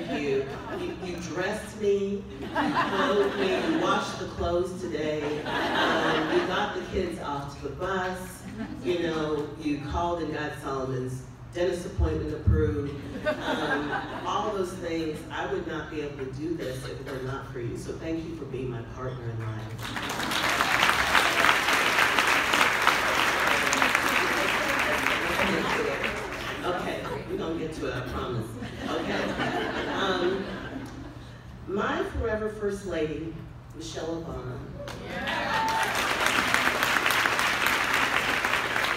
thank you. You dressed me, you clothed me, you washed the clothes today, you got the kids off to the bus, you know, you called and got Solomon's dentist appointment approved, all those things. I would not be able to do this if it were not for you. So thank you for being my partner in life. Okay, we're gonna get to it, I promise. Okay. My forever First Lady, Michelle Obama,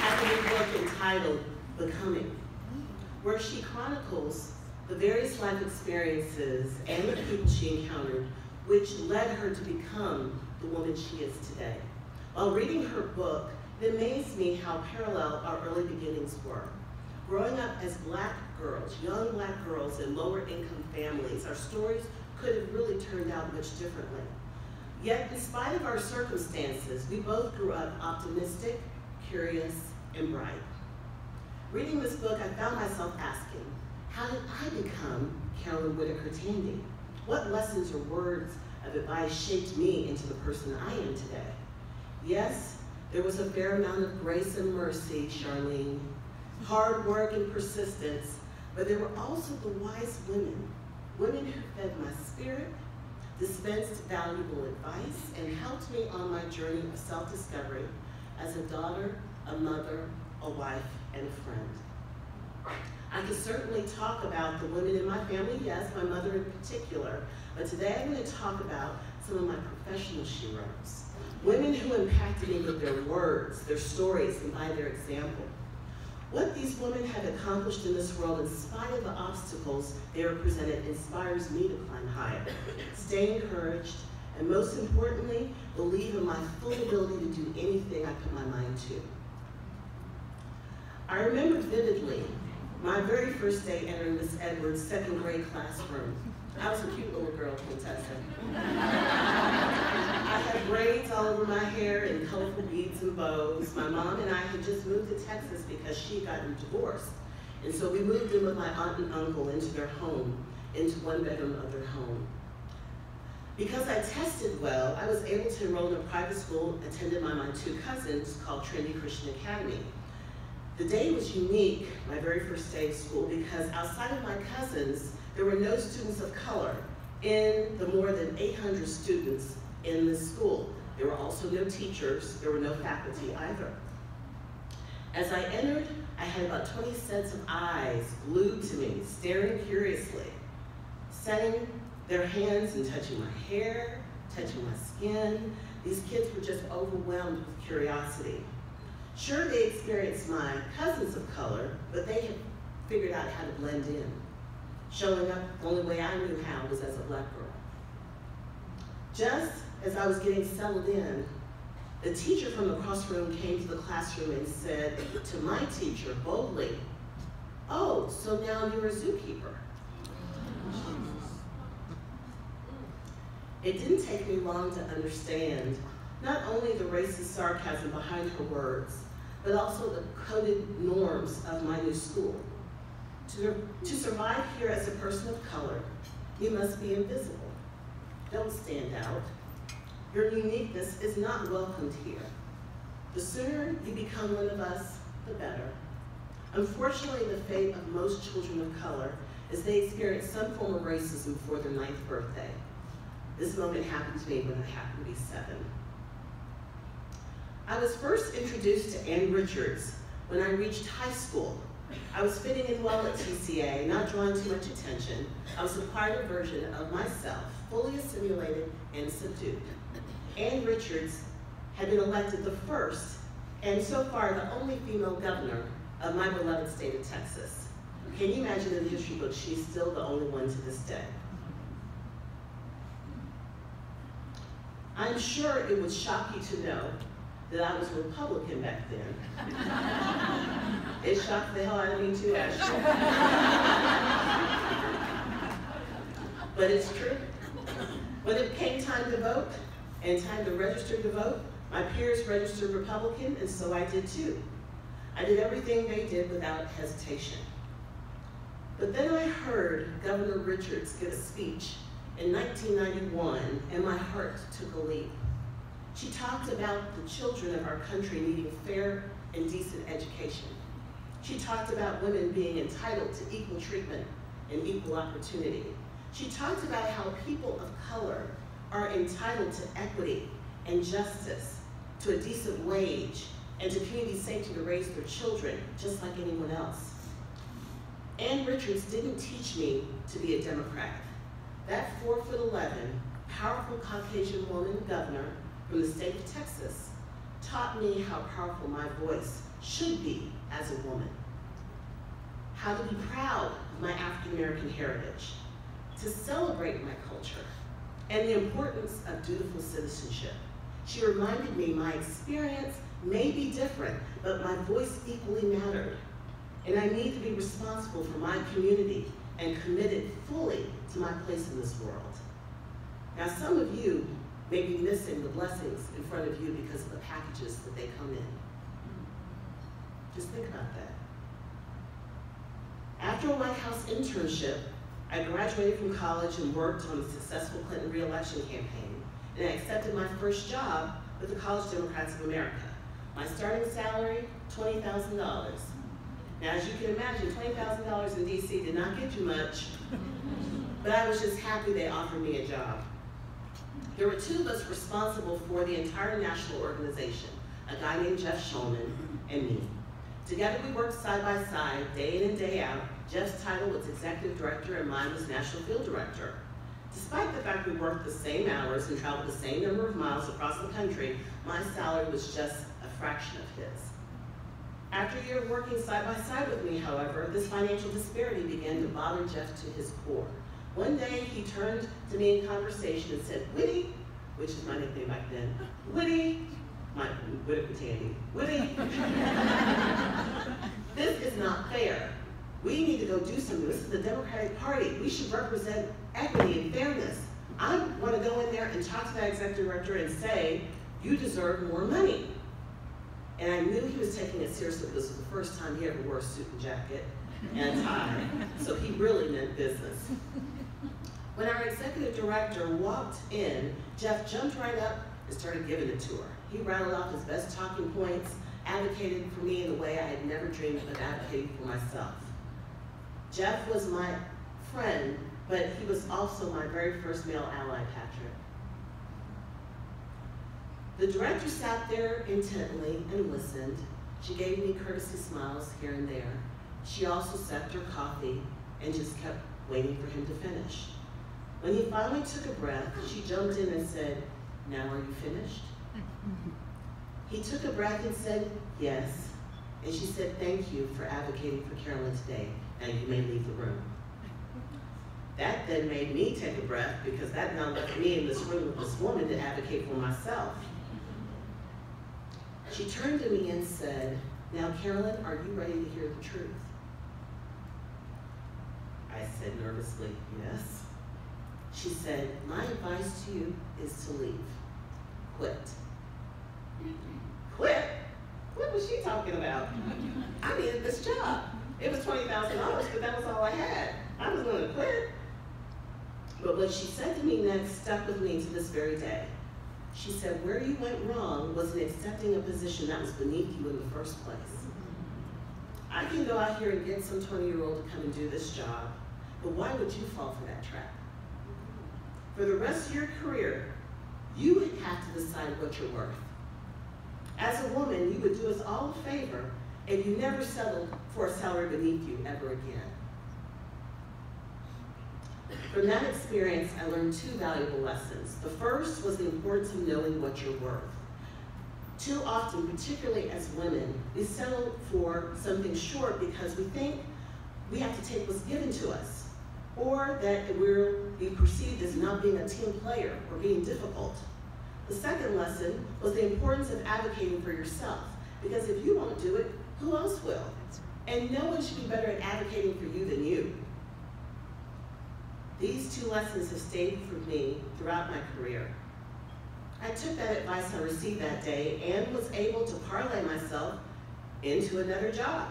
has a new book entitled Becoming, where she chronicles the various life experiences and the people she encountered, which led her to become the woman she is today. While reading her book, it amazed me how parallel our early beginnings were. Growing up as Black girls, young Black girls in lower income families, our stories could have really turned out much differently. Yet, in spite of our circumstances, we both grew up optimistic, curious, and bright. Reading this book, I found myself asking, how did I become Carolyn Tandy? What lessons or words of advice shaped me into the person I am today? Yes, there was a fair amount of grace and mercy, Charlene, hard work and persistence, but there were also the wise women who fed my spirit, dispensed valuable advice, and helped me on my journey of self-discovery as a daughter, a mother, a wife, and a friend. I could certainly talk about the women in my family, yes, my mother in particular, but today I'm going to talk about some of my professional sheroes, women who impacted me with their words, their stories, and by their example. What these women have accomplished in this world, in spite of the obstacles they represented, inspires me to climb higher, stay encouraged, and most importantly, believe in my full ability to do anything I put my mind to. I remember vividly my very first day entering Miss Edwards' second grade classroom. I was a cute little girl, Contessa. I had braids all over my hair and colorful beads and bows. My mom and I had just moved to Texas because she had gotten divorced. And so we moved in with my aunt and uncle into their home, into one bedroom of their home. Because I tested well, I was able to enroll in a private school attended by my two cousins called Trinity Christian Academy. The day was unique, my very first day of school, because outside of my cousins, there were no students of color in the more than 800 students in this school. There were also no teachers, there were no faculty either. As I entered, I had about 20 sets of eyes glued to me, staring curiously, setting their hands and touching my hair, touching my skin. These kids were just overwhelmed with curiosity. Sure, they experienced my cousins of color, but they had figured out how to blend in. Showing up the only way I knew how was as a Black girl. Just as I was getting settled in, the teacher from the crossroom came to the classroom and said to my teacher boldly, "Oh, so now you're a zookeeper." It didn't take me long to understand not only the racist sarcasm behind her words, but also the coded norms of my new school. To survive here as a person of color, you must be invisible. Don't stand out. Your uniqueness is not welcomed here. The sooner you become one of us, the better. Unfortunately, the fate of most children of color is they experience some form of racism before their 9th birthday. This moment happened to me when I happened to be 7. I was first introduced to Ann Richards when I reached high school. I was fitting in well at TCA, not drawing too much attention. I was a quieter version of myself, fully assimilated and subdued. Ann Richards had been elected the first, and so far the only female governor of my beloved state of Texas. Can you imagine in the history book, she's still the only one to this day. I'm sure it would shock you to know that I was a Republican back then. It shocked the hell out of me too, actually. But it's true. When it came time to vote and time to register to vote, my peers registered Republican, and so I did too. I did everything they did without hesitation. But then I heard Governor Richards give a speech in 1991, and my heart took a leap. She talked about the children of our country needing fair and decent education. She talked about women being entitled to equal treatment and equal opportunity. She talked about how people of color are entitled to equity and justice, to a decent wage, and to community safety to raise their children just like anyone else. Ann Richards didn't teach me to be a Democrat. That 4'11", powerful Caucasian woman governor from the state of Texas taught me how powerful my voice should be as a woman, how to be proud of my African American heritage, to celebrate my culture, and the importance of dutiful citizenship. She reminded me my experience may be different, but my voice equally mattered. And I need to be responsible for my community and committed fully to my place in this world. Now, some of you may be missing the blessings in front of you because of the packages that they come in. Just think about that. After a White House internship, I graduated from college and worked on the successful Clinton re-election campaign, and I accepted my first job with the College Democrats of America. My starting salary, $20,000. Now, as you can imagine, $20,000 in DC did not get you much, but I was just happy they offered me a job. There were two of us responsible for the entire national organization, a guy named Jeff Shulman and me. Together we worked side by side, day in and day out. Jeff's title was executive director and mine was national field director. Despite the fact we worked the same hours and traveled the same number of miles across the country, my salary was just a fraction of his. After a year of working side by side with me, however, this financial disparity began to bother Jeff to his core. One day, he turned to me in conversation and said, "Whitty," which is my nickname back then, "Whitty," my Tandy, "Whitty, this is not fair. We need to go do something. This is the Democratic Party. We should represent equity and fairness. I want to go in there and talk to that executive director and say, you deserve more money." And I knew he was taking it seriously. This was the first time he ever wore a suit and jacket and a tie, so he really meant business. When our executive director walked in, Jeff jumped right up and started giving it to her. He rattled off his best talking points, advocated for me in a way I had never dreamed of advocating for myself. Jeff was my friend, but he was also my very first male ally, Patrick. The director sat there intently and listened. She gave me courtesy smiles here and there. She also sipped her coffee and just kept waiting for him to finish. When he finally took a breath, she jumped in and said, "Now are you finished?" He took a breath and said, "Yes." And she said, "Thank you for advocating for Carolyn today. Now you may leave the room." That then made me take a breath because that now left me in this room with this woman to advocate for myself. She turned to me and said, "Now, Carolyn, are you ready to hear the truth?" I said nervously, "Yes." She said, "My advice to you is to leave. Quit." Quit? What was she talking about? I needed this job. It was $20,000, but that was all I had. I was going to quit. But what she said to me next stuck with me to this very day. She said, where you went wrong was in accepting a position that was beneath you in the first place. I can go out here and get some 20-year-old to come and do this job, but why would you fall for that trap? For the rest of your career, you would have to decide what you're worth. As a woman, you would do us all a favor if you never settled for a salary beneath you ever again. From that experience, I learned two valuable lessons. The first was the importance of knowing what you're worth. Too often, particularly as women, we settle for something short because we think we have to take what's given to us, or that we're being perceived as not being a team player or being difficult. The second lesson was the importance of advocating for yourself, because if you won't do it, who else will? And no one should be better at advocating for you than you. These two lessons have stayed with me throughout my career. I took that advice I received that day and was able to parlay myself into another job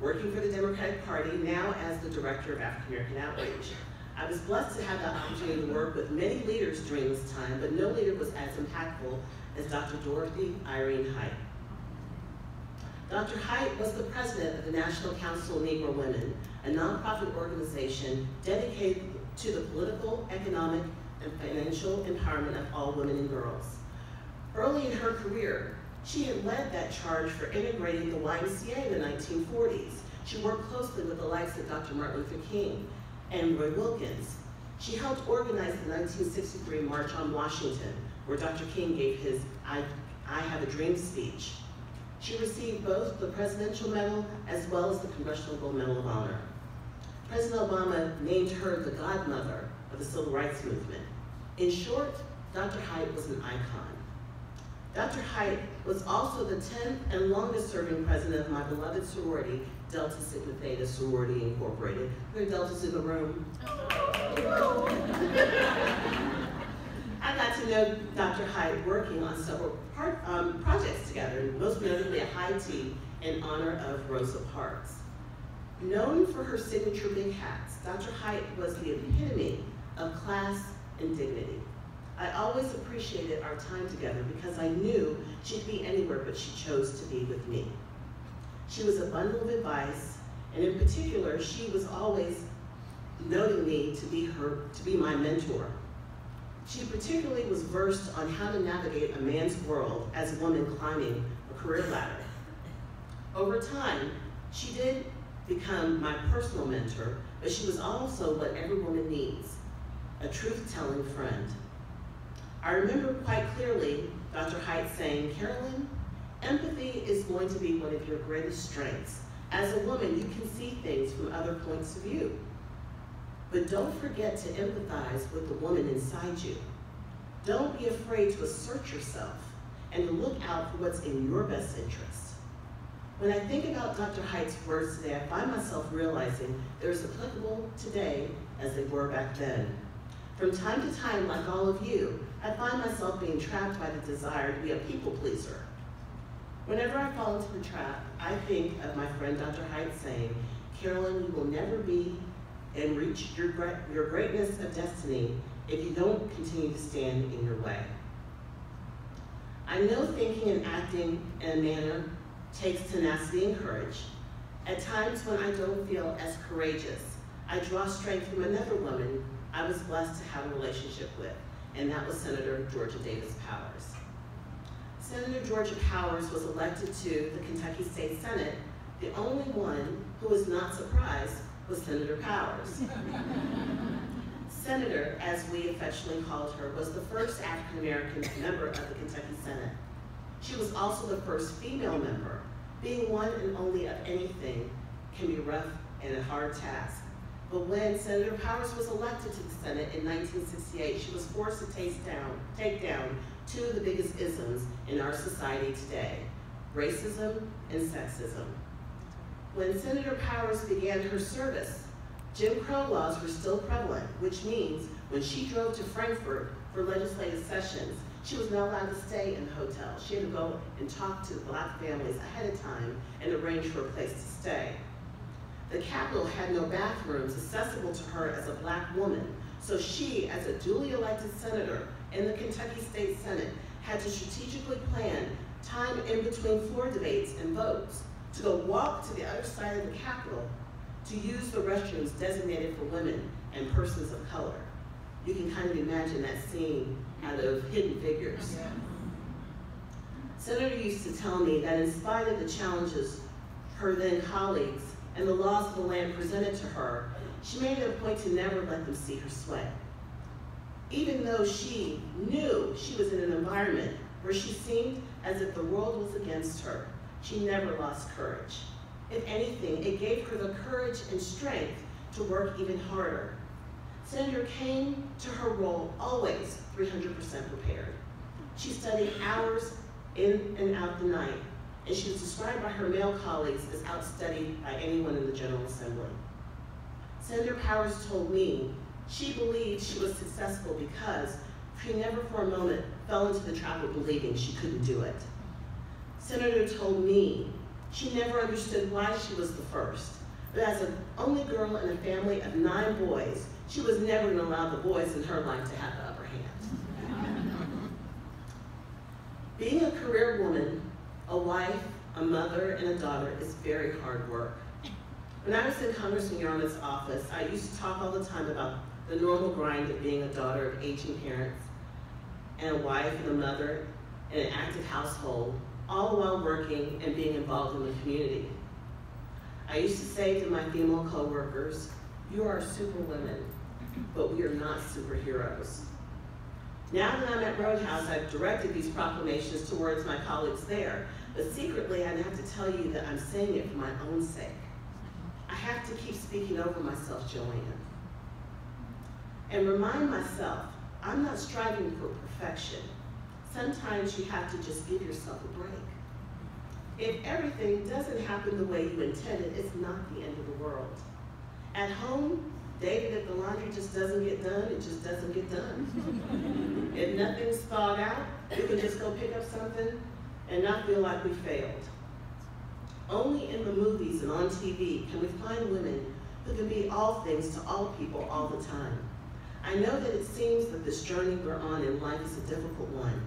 working for the Democratic Party, now as the Director of African American Outreach. I was blessed to have the opportunity to work with many leaders during this time, but no leader was as impactful as Dr. Dorothy Irene Height. Dr. Height was the president of the National Council of Negro Women, a nonprofit organization dedicated to the political, economic, and financial empowerment of all women and girls. Early in her career, she had led that charge for integrating the YMCA in the 1940s. She worked closely with the likes of Dr. Martin Luther King and Roy Wilkins. She helped organize the 1963 March on Washington, where Dr. King gave his I Have a Dream speech. She received both the Presidential Medal as well as the Congressional Gold Medal of Honor. President Obama named her the godmother of the Civil Rights Movement. In short, Dr. Height was an icon. Dr. Height was also the 10th and longest serving president of my beloved sorority, Delta Sigma Theta Sorority Incorporated. We're Deltas in the room. I got to know Dr. Height working on several projects together, most notably a high tea in honor of Rosa Parks. Known for her signature big hats, Dr. Height was the epitome of class and dignity. I always appreciated our time together because I knew she'd be anywhere but she chose to be with me. She was a bundle of advice, and in particular, she was always noting me to be my mentor. She particularly was versed on how to navigate a man's world as a woman climbing a career ladder. Over time, she did become my personal mentor, but she was also what every woman needs, a truth-telling friend. I remember quite clearly Dr. Height saying, "Carolyn, empathy is going to be one of your greatest strengths. As a woman, you can see things from other points of view. But don't forget to empathize with the woman inside you. Don't be afraid to assert yourself and to look out for what's in your best interest." When I think about Dr. Height's words today, I find myself realizing they're as applicable today as they were back then. From time to time, like all of you, I find myself being trapped by the desire to be a people pleaser. Whenever I fall into the trap, I think of my friend Dr. Height saying, "Carolyn, you will never be and reach your greatness of destiny if you don't continue to stand in your way." I know thinking and acting in a manner takes tenacity and courage. At times when I don't feel as courageous, I draw strength from another woman I was blessed to have a relationship with, and that was Senator Georgia Davis Powers. Senator Georgia Powers was elected to the Kentucky State Senate. The only one who was not surprised was Senator Powers. Senator, as we affectionately called her, was the first African-American member of the Kentucky Senate. She was also the first female member. Being one and only of anything can be rough and a hard task. But when Senator Powers was elected to the Senate in 1968, she was forced to take down two of the biggest isms in our society today, racism and sexism. When Senator Powers began her service, Jim Crow laws were still prevalent, which means when she drove to Frankfurt for legislative sessions, she was not allowed to stay in the hotel. She had to go and talk to the Black families ahead of time and arrange for a place to stay. The Capitol had no bathrooms accessible to her as a Black woman, so she, as a duly elected senator in the Kentucky State Senate, had to strategically plan time in between floor debates and votes to go walk to the other side of the Capitol to use the restrooms designated for women and persons of color. You can kind of imagine that scene out of Hidden Figures. Yeah. Senator used to tell me that in spite of the challenges her then colleagues and the laws of the land presented to her, she made it a point to never let them see her sweat. Even though she knew she was in an environment where she seemed as if the world was against her, she never lost courage. If anything, it gave her the courage and strength to work even harder. Senator came to her role always 300% prepared. She studied hours in and out the night, and she was described by her male colleagues as outstudied by anyone in the General Assembly. Senator Powers told me she believed she was successful because she never for a moment fell into the trap of believing she couldn't do it. Senator told me She never understood why she was the first. But as an only girl in a family of 9 boys, she was never going to allow the boys in her life to have the upper hand. Being a career woman, a wife, a mother, and a daughter is very hard work. When I was in Congressman Yarmuth's office, I used to talk all the time about the normal grind of being a daughter of aging parents, and a wife and a mother in an active household, all while working and being involved in the community. I used to say to my female coworkers, "You are superwomen, but we are not superheroes." Now that I'm at Roadhouse, I've directed these proclamations towards my colleagues there, but secretly I'd have to tell you that I'm saying it for my own sake. I have to keep speaking over myself, Joanne, and remind myself, I'm not striving for perfection. Sometimes you have to just give yourself a break. If everything doesn't happen the way you intended, it's not the end of the world. At home, dating if the laundry just doesn't get done, it just doesn't get done. If nothing's thawed out, we can just go pick up something and not feel like we failed. Only in the movies and on TV can we find women who can be all things to all people all the time. I know that it seems that this journey we're on in life is a difficult one.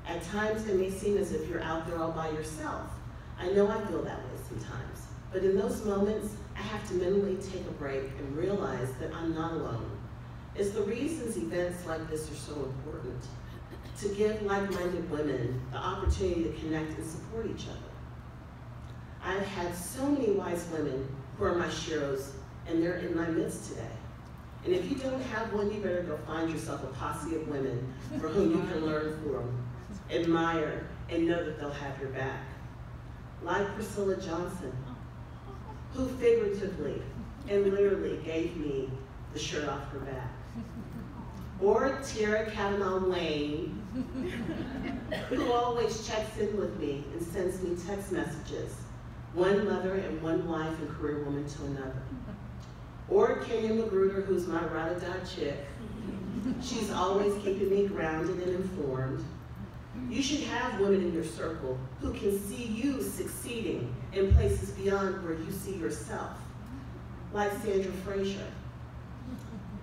At times it may seem as if you're out there all by yourself. I know I feel that way sometimes. But in those moments, I have to mentally take a break and realize that I'm not alone. It's the reasons events like this are so important, to give like-minded women the opportunity to connect and support each other. I've had so many wise women who are my sheroes, and they're in my midst today. And if you don't have one, you better go find yourself a posse of women for whom you can learn from, admire, and know that they'll have your back. Like Priscilla Johnson, who figuratively and literally gave me the shirt off her back. Or Tiara Kavanaugh Lane, who always checks in with me and sends me text messages, one mother and one wife and career woman to another. Or Kenya Magruder, who's my ride-or-die chick. She's always keeping me grounded and informed. You should have women in your circle who can see you succeeding in places beyond where you see yourself, like Sandra Frazier.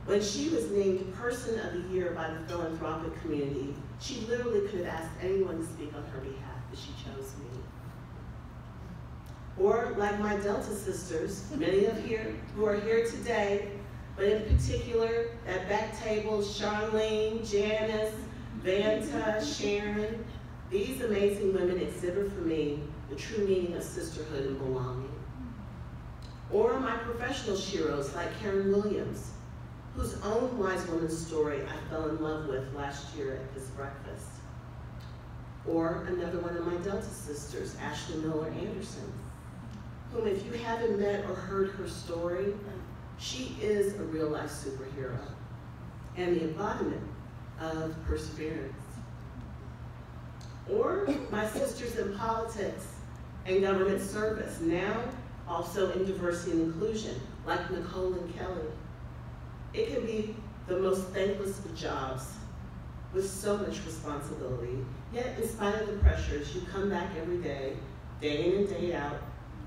When she was named Person of the Year by the philanthropic community, she literally could have asked anyone to speak on her behalf, but she chose me. Or like my Delta sisters, many of here who are here today, but in particular, at back table, Charlene, Janice, Vanta, Sharon, these amazing women exhibit for me the true meaning of sisterhood and belonging. Or my professional sheroes like Karen Williams, whose own wise woman's story I fell in love with last year at this breakfast. Or another one of my Delta sisters, Ashley Miller Anderson, whom if you haven't met or heard her story, she is a real life superhero and the embodiment of perseverance. Or my sisters in politics and government service, now also in diversity and inclusion, like Nicole and Kelly. It can be the most thankless of jobs with so much responsibility, yet in spite of the pressures, you come back every day, day in and day out,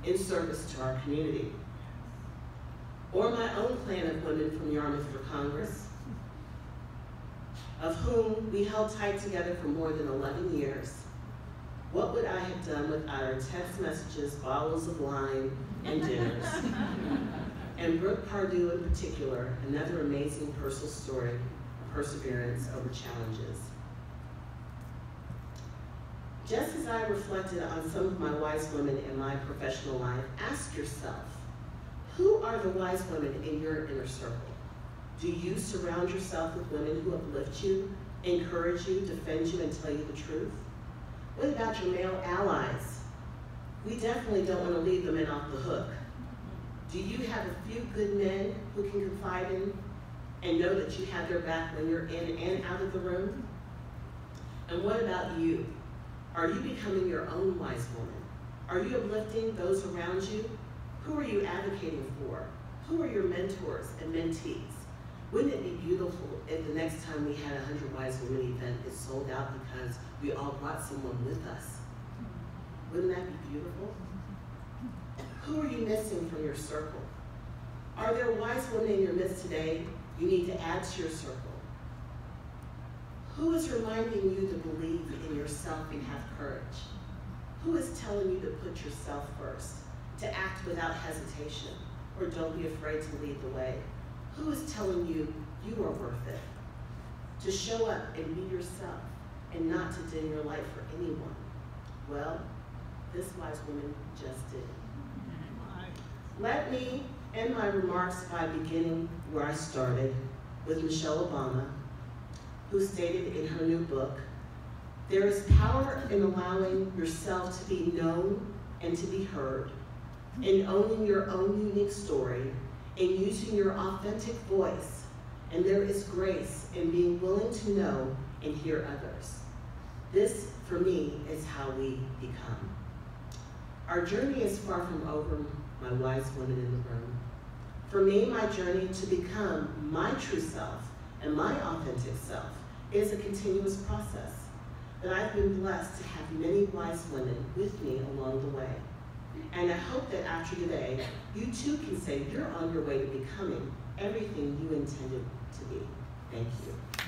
in service to our community. Or my own clan of women from Yarmuth for Congress, of whom we held tight together for more than 11 years. What would I have done without our text messages, bottles of wine, and dinners? And Brooke Pardue in particular, another amazing personal story of perseverance over challenges. Just as I reflected on some of my wise women in my professional life, ask yourself, who are the wise women in your inner circle? Do you surround yourself with women who uplift you, encourage you, defend you, and tell you the truth? What about your male allies? We definitely don't want to leave the men off the hook. Do you have a few good men who can confide in and know that you have their back when you're in and out of the room? And what about you? Are you becoming your own wise woman? Are you uplifting those around you? Who are you advocating for? Who are your mentors and mentees? Wouldn't it be beautiful if the next time we had a 100 Wise Women event, it sold out because we all brought someone with us? Wouldn't that be beautiful? Who are you missing from your circle? Are there wise women in your midst today you need to add to your circle? Who is reminding you to believe in yourself and have courage? Who is telling you to put yourself first, to act without hesitation, or don't be afraid to lead the way? Who is telling you you are worth it, to show up and be yourself and not to dim your light for anyone? Well, this wise woman just did. Let me end my remarks by beginning where I started, with Michelle Obama, who stated in her new book, "There is power in allowing yourself to be known and to be heard, in owning your own unique story, in using your authentic voice, and there is grace in being willing to know and hear others. This, for me, is how we become." Our journey is far from over, my wise women in the room. For me, my journey to become my true self and my authentic self is a continuous process. But I've been blessed to have many wise women with me along the way. And I hope that after today, you too can say you're on your way to becoming everything you intended to be. Thank you.